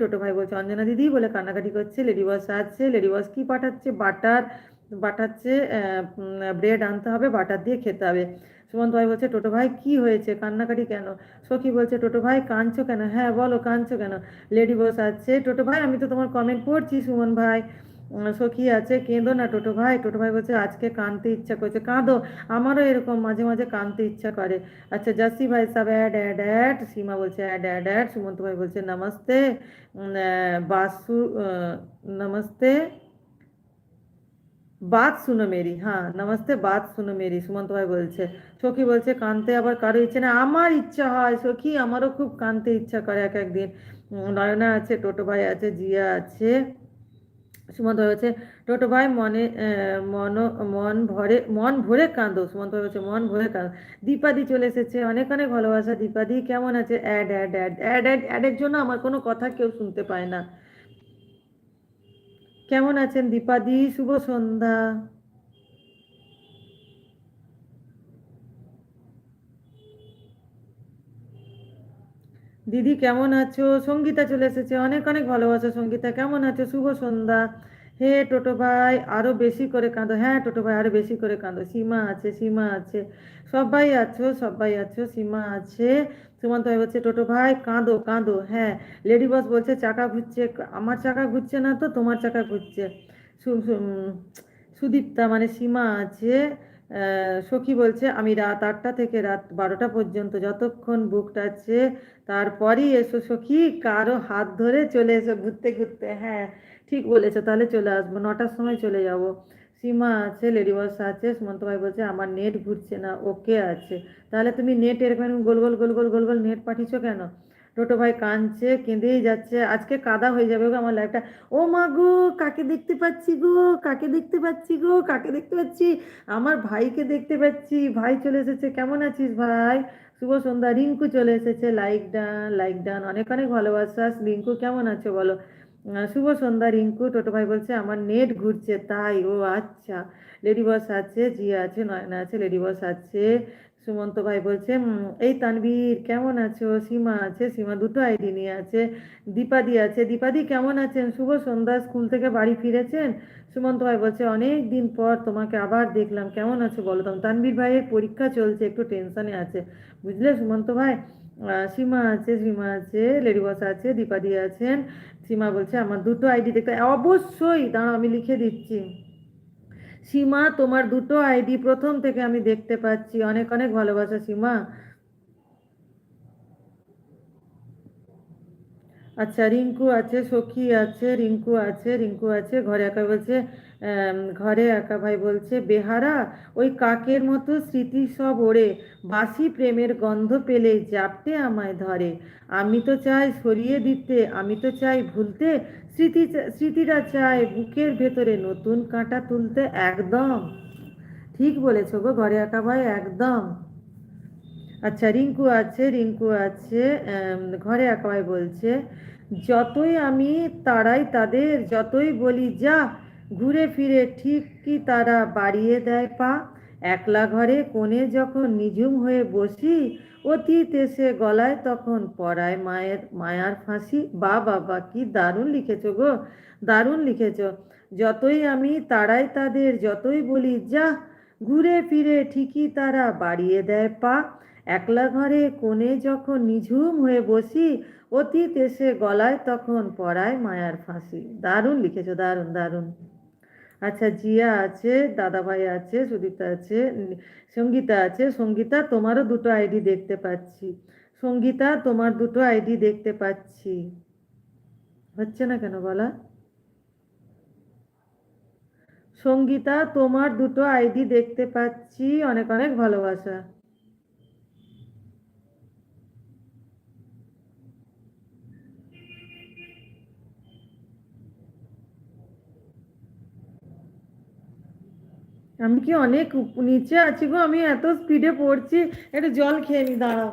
টোটো ভাই বলছে অঞ্জনা দিদি বলে কান্নাকাটি করছে। লেডি বস আসছে, লেডি বস কি পাঠাচ্ছে, বাটার বাটাচ্ছে, ব্রেড আনতে হবে, বাটার দিয়ে খেতে হবে। সুমন্ত ভাই বলছে টোটো ভাই কি হয়েছে, কান্নাকাটি কেন? সখী বলছে টোটো ভাই কাঁদছো কেন? হ্যাঁ বলো কাঁদছো কেন? লেডি বস আছে, টোটো ভাই আমি তো তোমার কমেন্ট পড়ছি সুমন ভাই। সখী আছে, কেঁদো না টোটো ভাই। টোটো ভাই বলছে আজকে কাঁদতে ইচ্ছা করছে, কাঁদো, আমারও এরকম মাঝে মাঝে কাঁদতে ইচ্ছা করে। আচ্ছা জাসি ভাই সাব অ্যাড অ্যাড অ্যাড, সীমা বলছে অ্যাড অ্যাড অ্যাড, সুমন্ত ভাই বলছে নমস্তে বাসু, नमस्ते बात सुनो मेरी, हाँ नमस्ते बात सुनो मेरी, সুমন্ত ভাই বলছে। সখী বলছে কানতে আবার কারো ইচ্ছে না, আমার ইচ্ছা হয় সখী, আমারও খুব কানতে ইচ্ছা করে এক একদিন। নয়না আছে, টোটো ভাই আছে, জিয়া আছে। সুমন্ত ভাই বলছে টোটো ভাই মনে মন ভরে কাঁদো। সুমন্ত ভাই বলছে মন ভরে কাঁদো। দীপাদি চলে এসেছে, অনেক অনেক ভালোবাসা। দীপাদি কেমন আছে? Ad ad ad ad ad অ্যাডের জন্য আমার কোনো কথা কেউ শুনতে পায় না। কেমন আছেন দীপাদি? শুভ সন্ধ্যা। দিদি কেমন আছো? সঙ্গীতা চলে এসেছে, অনেক অনেক ভালোবাসা সঙ্গীতা, কেমন আছো? শুভ সন্ধ্যা। হে টোটো ভাই আরো বেশি করে কাঁদো, হ্যাঁ টোটো ভাই আরো বেশি করে কাঁদো। সীমা আছে, সীমা আছে, সবাই আছো, সবাই আছো, সীমা আছে। সুমন্ত ভাই বলছে টোটো ভাই কাঁদো কাঁদো, হ্যাঁ। লেডি বস বলছে চাকা ঘুরছে, আমার চাকা ঘুরছে না তো, তোমার চাকা ঘুরছে। সুদীপ্তা মানে সীমা আছে। সখী বলছে আমি রাত 8টা থেকে রাত 12টা পর্যন্ত যতক্ষণ বুক টাচ্ছে, তারপরই এসো সখী, কারো হাত ধরে চলে এসো ঘুরতে ঘুরতে। হ্যাঁ ঠিক বলেছো, তাহলে চলে আসবো, 9টার সময় চলে যাব। সীমা আছে, লেডি বস আছে। সুমন্ত ভাই বলছে আমার নেট ঘুরছে না, ওকে আছে। তাহলে তুমি নেট এরকম গোল গোল গোল গোল গোল গোল নেট পাঠিয়েছো কেন? টোটো ভাই কাঁদছে, কেঁদেই যাচ্ছে, আজকে কাদা হয়ে যাবে গো আমার লাইফটা। ও মা গো, কাকে দেখতে পাচ্ছি গো, কাকে দেখতে পাচ্ছি গো, কাকে দেখতে পাচ্ছি? আমার ভাইকে দেখতে পাচ্ছি, ভাই চলে এসেছে। কেমন আছিস ভাই? শুভ সন্ধ্যা। রিঙ্কু চলে এসেছে, লাইক ডান লাইক ডান, অনেক অনেক ভালোবাসা। রিঙ্কু কেমন আছো বলো? শুভ সন্ধ্যা রিঙ্কু। টোটো ভাই বলছে আমার নেট ঘুরছে তাই, ও আচ্ছা। লেডি বস আছে, জিয়া আছে, নয়না আছে, লেডি বস আছে। সুমন্ত ভাই বলছে এই তানবীর কেমন আছো? সীমা আছে, সীমা দুটো আইডি নিয়ে আছে। দীপাদি আছে, দীপাদি কেমন আছেন? শুভ সন্ধ্যা। স্কুল থেকে বাড়ি ফিরেছেন? সুমন্ত ভাই বলছে অনেক দিন পর তোমাকে আবার দেখলাম, কেমন আছো বলো। তখন তানবীর ভাইয়ের পরীক্ষা চলছে, একটু টেনশনে আছে, বুঝলে সুমন্ত ভাই। সীমা আছে, সীমা আছে, লেডি বস আছে, দীপাদি আছেন। সীমা বলছে আমার দুটো আইডি দেখতে, অবশ্যই দাঁড়াও আমি লিখে দিচ্ছি। সীমা তোমার দুটো আইডি প্রথম থেকে আমি দেখতে পাচ্ছি, অনেক অনেক ভালোবাসা সীমা। আচ্ছা রিঙ্কু আছে, সখী আছে, রিঙ্কু আছে, রিঙ্কু আছে। ঘরে একা বলছে ঘরে একা ভাই বলছে বেহারা, ওই কাকের মতো স্মৃতি সব ওড়ে, বাসি প্রেমের গন্ধ পেলে জাপটে আমায় ধরে। আমি তো চাই সরিয়ে দিতে, আমি তো চাই ভুলতে, স্মৃতিটা চায় বুকের ভেতরে নতুন কাঁটা তুলতে। একদম ঠিক বলেছো গো ঘরে একা ভাই, একদম। আচ্ছা রিঙ্কু আছে, রিঙ্কু আছে। ঘরে একাই বলছে যতই আমি তাড়াই তাদের, যতই বলি যা, ঘুরে ফিরে ঠিকই তারা বাড়িয়ে দেয় পা। একলা ঘরে কোণে যখন নিঝুম হয়ে বসি, অতীত এসে গলায় তখন পড়ায় মায়ের মায়ার ফাঁসি। বা বাবা কি দারুণ লিখেছো গো, দারুণ লিখেছো। যতই আমি তাড়াই তাদের, যতই বলি যা, ঘুরে ফিরে ঠিকই তারা বাড়িয়ে দেয় পা। একলা ঘরে কোণে যখন নিঝুম হয়ে বসি, অতীত এসে গলায় তখন পড়ায় মায়ার ফাঁসি। দারুণ লিখেছো, দারুণ দারুণ। আচ্ছা জিয়া আছে, দাদাভাই আছে, সুদীপ্তা আছে, সঙ্গীতা আছে। সঙ্গীতা তোমারও দুটো আইডি দেখতে পাচ্ছি, সঙ্গীতা তোমার দুটো আইডি দেখতে পাচ্ছি। হচ্ছে না কেন বলা? সঙ্গীতা তোমার দুটো আইডি দেখতে পাচ্ছি, অনেক অনেক ভালোবাসা। আমি কি অনেক নিচে আছি গো, আমি এত স্পিডে পড়ছি, একটু জল খেয়ে নি দাঁড়াও।